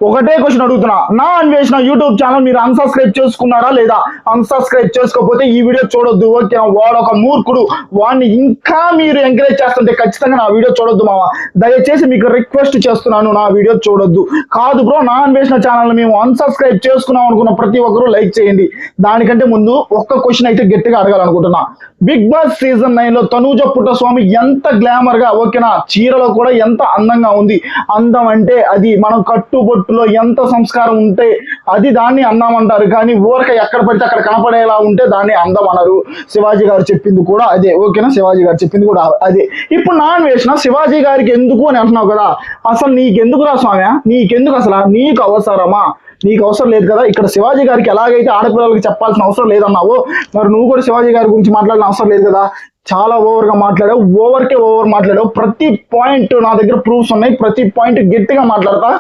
ఒకటే క్వశ్చన్ అడుగుతున్నా, నా అన్వేషణ యూట్యూబ్ ఛానల్ మీరు అన్సబ్స్క్రైబ్ చేసుకున్నారా లేదా? అన్సబ్స్క్రైబ్ చేసుకోకపోతే ఈ వీడియో చూడొద్దు, ఓకేనా? వాడు ఒక మూర్ఖుడు, వాడిని ఇంకా మీరు ఎంకరేజ్ చేస్తుంటే ఖచ్చితంగా నా వీడియో చూడొద్దు మావా. దయచేసి మీకు రిక్వెస్ట్ చేస్తున్నాను, నా వీడియో చూడొద్దు. కాదు బ్రో, నా అన్వేషణ ఛానల్ మేము అన్సబ్స్క్రైబ్ చేసుకున్నాం అనుకున్న ప్రతి ఒక్కరూ లైక్ చేయండి. దానికంటే ముందు ఒక్క క్వశ్చన్ అయితే గట్టిగా అడగాలనుకుంటున్నా. బిగ్ బాస్ సీజన్ 9 లో తనూజ పుట్టస్వామి ఎంత గ్లామర్ గా, ఓకేనా, చీరలో కూడా ఎంత అందంగా ఉంది. అందం అంటే అది మనం కట్టుబొట్టులో ఎంత సంస్కారం ఉంటే అది దాన్ని అందం అంటారు, కానీ ఊరక ఎక్కడ పడితే అక్కడ కనపడేలా ఉంటే దాన్ని అందం అన్నారు. శివాజీ గారు చెప్పింది కూడా అదే, ఓకేనా? శివాజీ గారు చెప్పింది కూడా అదే. ఇప్పుడు నాన్ వేసిన శివాజీ గారికి ఎందుకు అని అంటున్నావు కదా, అసలు నీకెందుకు రా స్వామి? నీకెందుకు అసలు? నీకు అవసరమా? నీకు అవసరం లేదు కదా. ఇక్కడ శివాజీ గారికి ఎలాగైతే ఆడపిల్లలకి చెప్పాల్సిన అవసరం లేదన్నావు, మరి నువ్వు కూడా శివాజీ గారి గురించి మాట్లాడాల్సిన అవసరం లేదు కదా. చాలా ఓవర్ గా మాట్లాడావు, ఓవర్ మాట్లాడావు. ప్రతి పాయింట్ నా దగ్గర ప్రూఫ్స్ ఉన్నాయి, ప్రతి పాయింట్ గట్టిగా మాట్లాడతా.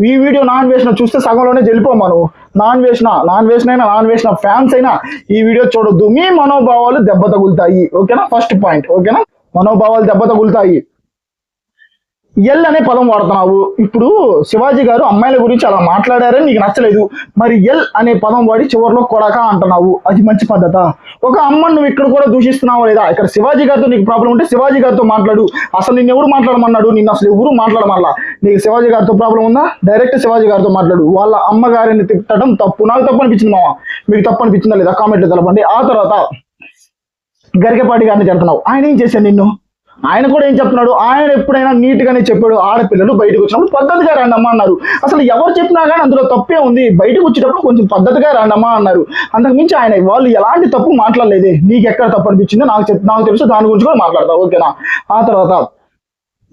ఈ వీడియో నాన్ వేసిన చూస్తే సగంలోనే వెళ్ళిపోమా నువ్వు. నాన్ వేసిన ఫ్యాన్స్ అయినా ఈ వీడియో చూడొద్దు, మీ మనోభావాలు దెబ్బ తగులుతాయి, ఓకేనా? ఫస్ట్ పాయింట్, ఓకేనా? మనోభావాలు దెబ్బ తగులుతాయి. ఎల్ అనే పదం వాడుతున్నావు. ఇప్పుడు శివాజీ గారు అమ్మాయిల గురించి అలా మాట్లాడారని నీకు నచ్చలేదు, మరి ఎల్ అనే పదం వాడి చివరిలో కొడక అంటున్నావు. అది మంచి పద్ధత? ఒక అమ్మను నువ్వు ఇక్కడ కూడా దూషిస్తున్నావా లేదా? ఇక్కడ శివాజీ గారితో నీకు ప్రాబ్లం ఉంటే శివాజీ గారితో మాట్లాడు. అసలు నిన్ను ఎవరు మాట్లాడమన్నాడు? నిన్ను అసలు ఎవరు మాట్లాడమల్లా? నీకు శివాజీ గారితో ప్రాబ్లం ఉందా? డైరెక్ట్ శివాజీ గారితో మాట్లాడు. వాళ్ళ అమ్మగారిని తిట్టడం తప్పు. నాకు తప్పు అనిపించింది మావా, మీకు తప్పు అనిపించిందా లేదా? కామెంట్లో తెలపండి. ఆ తర్వాత గరికపాటి గారిని చెప్తున్నావు. ఆయన ఏం చేశాను నిన్ను? ఆయన కూడా ఏం చెప్తున్నాడు? ఆయన ఎప్పుడైనా నీట్ గానే చెప్పాడు, ఆడపిల్లలు బయటకు వచ్చినప్పుడు పద్ధతిగా రండమ్మా అన్నారు. అసలు ఎవరు చెప్పినా కానీ అందులో తప్పే ఉంది. బయటకు వచ్చేటప్పుడు కొంచెం పద్ధతిగా రండమ్మా అన్నారు. అంతకు మించి ఆయన వాళ్ళు ఎలాంటి తప్పు మాట్లాడలేదే. నీకు ఎక్కడ తప్పు అనిపించిందో నాకు తెలుసు, దాని గురించి కూడా మాట్లాడతావు, ఓకేనా? ఆ తర్వాత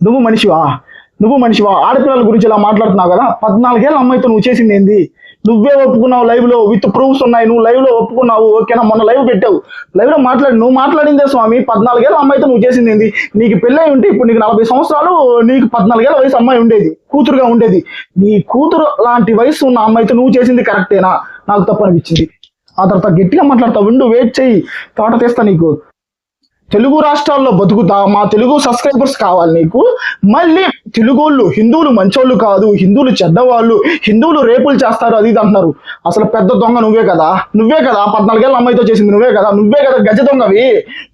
నువ్వు మనిషివా? ఆడపిల్లల గురించి ఇలా మాట్లాడుతున్నావు కదా. 14 ఏళ్ళ అమ్మాయితో నువ్వు చేసింది ఏంది? నువ్వే ఒప్పుకున్నావు, లైవ్ లో విత్ ప్రూఫ్స్ ఉన్నాయి, నువ్వు లైవ్ లో ఒప్పుకున్నావు, ఓకేనా? మొన్న లైవ్ పెట్టావు, లైవ్ లో నువ్వు మాట్లాడిందే స్వామి. 14 ఏళ్ళ అమ్మాయితో నువ్వు చేసింది ఏంది? నీకు పెళ్ళై ఉంటే ఇప్పుడు నీకు 40 సంవత్సరాలు, నీకు 14 ఏళ్ళ వయసు అమ్మాయి ఉండేది, కూతురుగా ఉండేది. నీ కూతురు లాంటి వయసు ఉన్న అమ్మాయితో నువ్వు చేసింది కరెక్టేనా? నాకు తప్పు అనిపించింది. ఆ తర్వాత గట్టిగా మాట్లాడతావు, విండు వెయిట్ చెయ్యి, తోట తీస్తా నీకు. తెలుగు రాష్ట్రాల్లో బతుకుతా, మా తెలుగు సబ్స్క్రైబర్స్ కావాలి నీకు. మళ్ళీ తెలుగోళ్ళు హిందువులు మంచోళ్ళు కాదు, హిందువులు చెడ్డవాళ్ళు, హిందువులు రేపులు చేస్తారు, అది ఇది అంటున్నారు. అసలు పెద్ద దొంగ నువ్వే కదా. 14 ఏళ్ళ అమ్మాయితో చేసింది నువ్వే కదా గజ దొంగవి.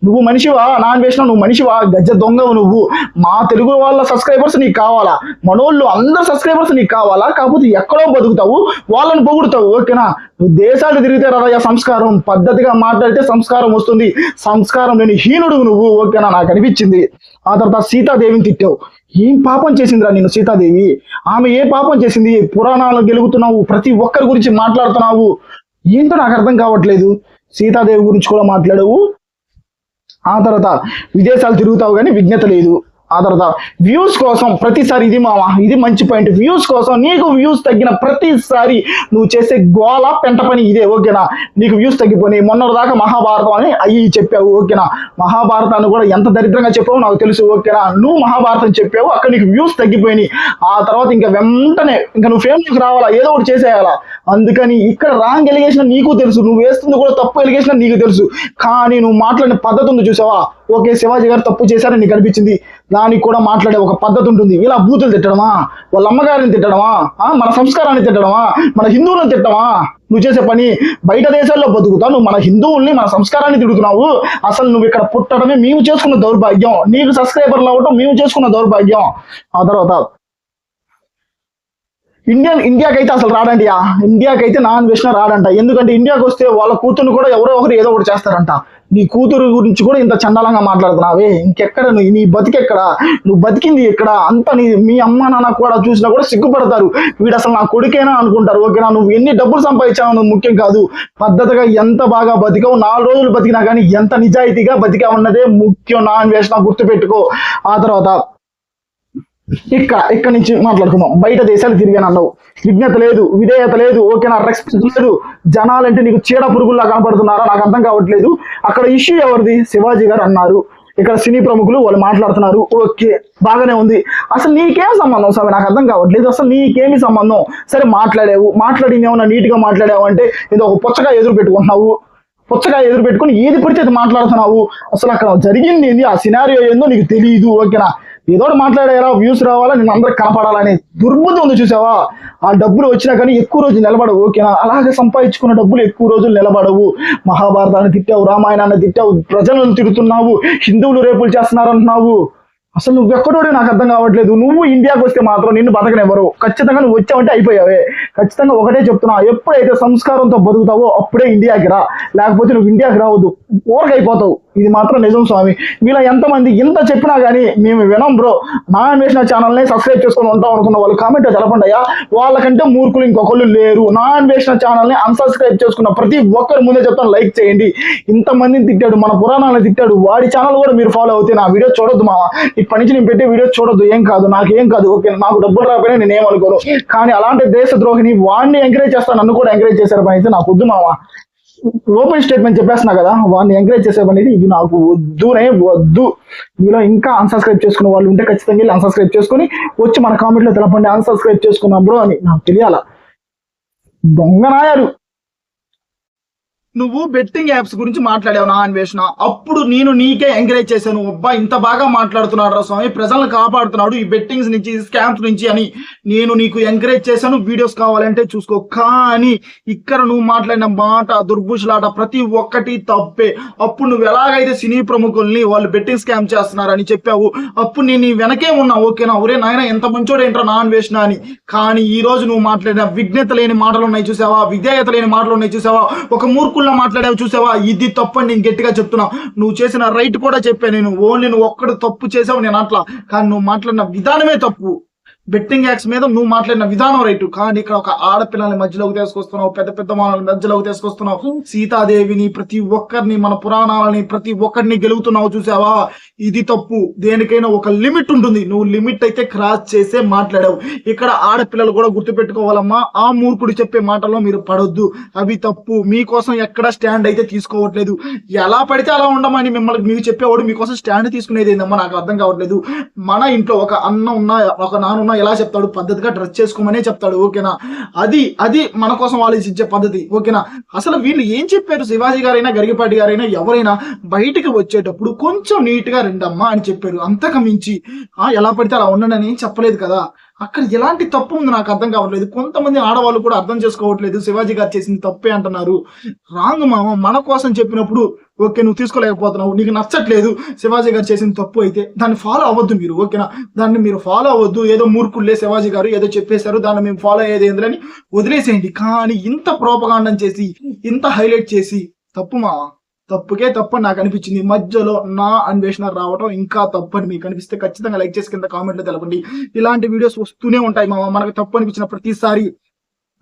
నువ్వు మనిషివా? నాన్ వేసిన నువ్వు మనిషివా? గజ దొంగవు నువ్వు. మా తెలుగు వాళ్ళ సబ్స్క్రైబర్స్ నీకు కావాలా? మనోళ్ళు అందరు సబ్స్క్రైబర్స్ నీకు కావాలా? కాకపోతే ఎక్కడో బతుకుతావు, వాళ్ళని పొగుడుతావు, ఓకేనా? నువ్వు దేశాలు తిరిగితే రాదయ్యా సంస్కారం. పద్ధతిగా మాట్లాడితే సంస్కారం వస్తుంది. సంస్కారం లేని హీనుడు నువ్వు, ఓకేనా? నాకు అనిపించింది. ఆ తర్వాత సీతాదేవిని తిట్టావు. ఏం పాపం చేసిందిరా నిన్ను సీతాదేవి? ఆమె ఏ పాపం చేసింది? పురాణాలు గెలుగుతున్నావు, ప్రతి ఒక్కరి గురించి మాట్లాడుతున్నావు, ఏంటో నాకు అర్థం కావట్లేదు. సీతాదేవి గురించి కూడా మాట్లాడవు. ఆ తర్వాత విదేశాలు తిరుగుతావు కానీ విజ్ఞత లేదు. ఆ తర్వాత వ్యూస్ కోసం ప్రతిసారి, ఇది మంచి పాయింట్. వ్యూస్ కోసం నీకు వ్యూస్ తగ్గిన ప్రతిసారి నువ్వు చేసే గోల పెంట పని ఇదే, ఓకేనా? నీకు వ్యూస్ తగ్గిపోయి మొన్న దాకా మహాభారతం అని అయ్యి చెప్పావు, ఓకేనా? మహాభారతాన్ని కూడా ఎంత దరిద్రంగా చెప్పావు నాకు తెలుసు, ఓకేనా? నువ్వు మహాభారతం చెప్పావు, అక్కడ నీకు వ్యూస్ తగ్గిపోయినాయి. ఆ తర్వాత ఇంకా వెంటనే నువ్వు ఫేమస్ రావాలా, ఏదో ఒకటి చేసేయాలా. అందుకని ఇక్కడ రాంగ్ ఎలిగేషన్ నీకు తెలుసు, నువ్వు వేస్తుంది కూడా తప్పు ఎలిగేషన్ నీకు తెలుసు, కానీ నువ్వు మాట్లాడిన పద్ధతి ఉంది చూసావా? ఓకే, శివాజీ గారు తప్పు చేశారని నీకు అనిపించింది, దానికి కూడా మాట్లాడే ఒక పద్ధతి ఉంటుంది. ఇలా బూతులు తిట్టడమా, వాళ్ళ అమ్మగారిని తిట్టడమా, మన సంస్కారాన్ని తిట్టడమా, మన హిందువులను తిట్టడమా నువ్వు చేసే పని? బయట దేశాల్లో బతుకుతావు, నువ్వు మన హిందువుల్ని మన సంస్కారాన్ని తిడుతున్నావు. అసలు నువ్వు ఇక్కడ పుట్టడమే మేము చేసుకున్న దౌర్భాగ్యం, నీకు సబ్స్క్రైబర్లు అవ్వటం మేము చేసుకున్న దౌర్భాగ్యం. ఆ తర్వాత ఇండియాకైతే అసలు రాడండియా. ఇండియాకైతే నాన్ వేసిన రాడంట. ఎందుకంటే ఇండియాకి వస్తే వాళ్ళ కూతుర్ని కూడా ఎవరో ఒకరు ఏదో ఒకటి చేస్తారంట. నీ కూతురు గురించి కూడా ఇంత చండాలంగా మాట్లాడుతున్నావే, ఇంకెక్కడ నీ బతికెక్కడ? నువ్వు బతికింది ఎక్కడ? అంత మీ అమ్మ నాన్న కూడా చూసినా కూడా సిగ్గుపడతారు, వీడు అసలు నా కొడుకేనా అనుకుంటారు, ఓకేనా? నువ్వు ఎన్ని డబ్బులు సంపాదించావు నువ్వు ముఖ్యం కాదు, పద్ధతిగా ఎంత బాగా బతికావు, 4 రోజులు బతికినా కానీ ఎంత నిజాయితీగా బతికా ఉన్నదే ముఖ్యం. నాన్ వేసిన గుర్తుపెట్టుకో. ఆ తర్వాత ఇక్కడ నుంచి మాట్లాడుకుందాం. బయట దేశాలు తిరిగానన్నావు, విజ్ఞత లేదు, విధేయత లేదు, ఓకేనా? రెస్పెక్ట్ లేదు. జనాలంటే నీకు చీడ పురుగుల్లా కనపడుతున్నారా? నాకు అర్థం కావట్లేదు. అక్కడ ఇష్యూ ఎవరిది? శివాజీ గారు అన్నారు, ఇక్కడ సినీ ప్రముఖులు వాళ్ళు మాట్లాడుతున్నారు, ఓకే బాగానే ఉంది. అసలు నీకేం సంబంధం స్వామి? నాకు అర్థం కావట్లేదు, అసలు నీకేమి సంబంధం? సరే మాట్లాడింది ఏమన్నా నీట్ గా మాట్లాడావు అంటే ఏదో ఒక పుచ్చగా ఎదురు పెట్టుకుని ఏది పడితే అది మాట్లాడుతున్నావు. అసలు అక్కడ జరిగింది ఏంది, ఆ సినారియో ఏందో నీకు తెలియదు, ఓకేనా? ఏదో ఒకటి మాట్లాడేలా వ్యూస్ రావాలా, నేను అందరికి కనపడాలని దుర్బుద్ధి ఉంది చూసావా. ఆ డబ్బులు వచ్చినా కానీ ఎక్కువ రోజులు నిలబడవు, ఓకేనా. అలాగే సంపాదించుకున్న డబ్బులు ఎక్కువ రోజులు నిలబడవు. మహాభారతాన్ని తిట్టావు, రామాయణాన్ని తిట్టావు, ప్రజలను తిడుతున్నావు, హిందువులు రేపులు చేస్తున్నారు అంటున్నావు. అసలు నువ్వు ఎక్కడోడే నాకు అర్థం కావట్లేదు. నువ్వు ఇండియాకి వస్తే మాత్రం నిన్ను బతకనివ్వరు. ఖచ్చితంగా నువ్వు వచ్చావంటే అయిపోయావే. ఖచ్చితంగా ఒకటే చెప్తున్నా, ఎప్పుడైతే సంస్కారంతో బతుకుతావో అప్పుడే ఇండియాకి రా, లేకపోతే నువ్వు ఇండియాకి రావద్దు, ఊరకైపోతావు. ఇది మాత్రం నిజం స్వామి. మీలో ఎంతమంది ఇంత చెప్పినా కానీ మేము వినం బ్రో. నా అన్వేషణ ఛానల్ని సబ్స్క్రైబ్ చేసుకొని ఉంటాం అనుకున్న వాళ్ళు కామెంట్ తెలపండి అయ్యా. వాళ్ళకంటే మూర్ఖులు ఇంకొకళ్ళు లేరు. నా అన్వేషణ ఛానల్ని అన్సబ్స్క్రైబ్ చేసుకున్న ప్రతి ఒక్కరు ముందే చెప్తాను, లైక్ చేయండి. ఇంతమందిని తిట్టాడు, మన పురాణాలను తిట్టాడు, వాడి ఛానల్ కూడా మీరు ఫాలో అవుతే నా వీడియో చూడొద్దు మామ. ఇప్పటి నుంచి నేను పెట్టే వీడియో చూడొద్దు. ఏం కాదు, నాకేం కాదు, ఓకే. నాకు డబ్బులు రాకపోయినా నేను ఏమనుకోను. కానీ అలాంటి దేశద్రోహిని వాడిని ఎంకరేజ్ చేస్తాను, నన్ను కూడా ఎంకరేజ్ చేశారు పని అయితే నాకు వద్దు మామ. ఓపెన్ స్టేట్మెంట్ చెప్పేస్తున్నా కదా, వాడిని ఎంకరేజ్ చేసే పని ఇది నాకు వద్దునే వద్దు. మీలో ఇంకా అన్సబ్స్క్రైబ్ చేసుకున్న వాళ్ళు ఉంటే ఖచ్చితంగా వెళ్ళి అన్సబ్స్క్రైబ్ చేసుకుని వచ్చి మన కామెంట్లో తెలపండి, అన్సబ్స్క్రైబ్ చేసుకున్నాం బ్రో అని. నాకు తెలియాల. దొంగనాయాలు. నువ్వు బెట్టింగ్ యాప్స్ గురించి మాట్లాడావు నా అన్వేషణ. అప్పుడు నేను నీకే ఎంకరేజ్ చేశాను, అబ్బా ఇంత బాగా మాట్లాడుతున్నాడు రా స్వామి, ప్రజలను కాపాడుతున్నాడు ఈ బెట్టింగ్స్ నుంచి, స్కామ్స్ నుంచి అని నేను నీకు ఎంకరేజ్ చేశాను. వీడియోస్ కావాలంటే చూసుకో. కానీ ఇక్కడ నువ్వు మాట్లాడిన మాట, దుర్భుషలాట ప్రతి ఒక్కటి తప్పే. అప్పుడు నువ్వు ఎలాగైతే సినీ ప్రముఖుల్ని వాళ్ళు బెట్టింగ్ స్కామ్ చేస్తున్నారని చెప్పావు, అప్పుడు నేను నీ వెనకే ఉన్నా, ఓకేనా. ఒరే నాయన ఎంత మంచోడు ఏంట్రా నా అన్వేషణ అని. కానీ ఈ రోజు నువ్వు మాట్లాడిన విజ్ఞత లేని మాటలు ఉన్నాయి చూసావా, విధేయత లేని మాటలు ఉన్నాయి చూసావా, ఒక మూర్ఖుల్లో మాట్లాడావు చూసావా, ఇది తప్పని నేను గట్టిగా చెప్తున్నా. నువ్వు చేసిన రైట్ కూడా చెప్పా నేను, ఓన్లీ నువ్వు ఒక్కడు తప్పు చేసావు నేను అట్లా. కానీ నువ్వు మాట్లాడిన విధానమే తప్పు. బెట్టింగ్ యాక్స్ మీద నువ్వు మాట్లాడిన విధానం రైట్, కానీ ఇక్కడ ఒక ఆడపిల్లల్ని మధ్యలోకి తీసుకొస్తున్నావు, పెద్ద పెద్ద వాళ్ళని మధ్యలోకి తీసుకొస్తున్నావు, సీతాదేవిని, ప్రతి ఒక్కరిని, మన పురాణాలని ప్రతి ఒక్కరిని గెలుగుతున్నావు చూసావా, ఇది తప్పు. దేనికైనా ఒక లిమిట్ ఉంటుంది, నువ్వు లిమిట్ అయితే క్రాస్ చేసే మాట్లాడావు. ఇక్కడ ఆడపిల్లలు కూడా గుర్తుపెట్టుకోవాలమ్మా, ఆ మూర్ఖుడు చెప్పే మాటల్లో మీరు పడొద్దు, అవి తప్పు. మీకోసం ఎక్కడ స్టాండ్ అయితే తీసుకోవట్లేదు. ఎలా పడితే అలా ఉండమని మిమ్మల్ని మీకు చెప్పేవాడు మీకోసం స్టాండ్ తీసుకునేది ఏందమ్మా నాకు అర్థం కావట్లేదు. మన ఇంట్లో ఒక అన్న ఉన్నా, ఒక నాన్న ఉన్నా ఎలా చెప్తాడు, పద్ధతిగా డ్రెస్ చేసుకోమనే చెప్తాడు, ఓకేనా. అది అది మన కోసం ఆలోచించే పద్ధతి, ఓకేనా. అసలు వీళ్ళు ఏం చెప్పారు, శివాజీ గారైనా గరిగపాటి గారైనా ఎవరైనా బయటికి వచ్చేటప్పుడు కొంచెం నీట్ గా రెండమ్మా అని చెప్పారు. అంతకు మించి ఎలా పడితే అలా ఉండనని చెప్పలేదు కదా. అక్కడ ఎలాంటి తప్పు ఉంది నాకు అర్థం కావట్లేదు. కొంతమంది ఆడవాళ్ళు కూడా అర్థం చేసుకోవట్లేదు, శివాజీ గారు చేసింది తప్పే అంటున్నారు. రాంగ్ మామ. మన కోసం చెప్పినప్పుడు ఓకే నువ్వు తీసుకోలేకపోతున్నావు, నీకు నచ్చట్లేదు శివాజీ గారు చేసిన తప్పు అయితే దాన్ని ఫాలో అవ్వద్దు మీరు, ఓకేనా. దాన్ని మీరు ఫాలో అవ్వద్దు. ఏదో మూర్ఖుళ్ళే శివాజీ గారు ఏదో చెప్పేశారు, దాన్ని మేము ఫాలో అయ్యేది ఏందని వదిలేసేయండి. కానీ ఇంత ప్రోపగాండం చేసి, ఇంత హైలైట్ చేసి తప్పు మామ. తప్పుకే తప్పు నాకు అనిపించింది. మధ్యలో నా అన్వేషణ రావడం ఇంకా తప్పని మీకు అనిపిస్తే ఖచ్చితంగా లైక్ చేసి కింద కామెంట్లో తెలపండి. ఇలాంటి వీడియోస్ వస్తూనే ఉంటాయి మామ. మనకు తప్పు అనిపించిన ప్రతిసారి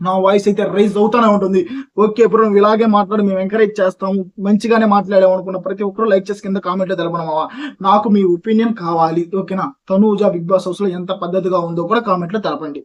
నా వాయిస్ అయితే రైజ్ అవుతూనే ఉంటుంది. ఓకే ఇప్పుడు నువ్వు ఇలాగే మాట్లాడి మేము ఎంకరేజ్ చేస్తాము, మంచిగానే మాట్లాడాము అనుకున్న ప్రతి ఒక్కరు లైక్ చేసి కింద కామెంట్లో తెలపడం మామ. నాకు మీ ఒపీనియన్ కావాలి, ఓకేనా. తనూజ బిగ్ బాస్ హౌస్ లో ఎంత పద్ధతిగా ఉందో కూడా కామెంట్లో తెలపండి.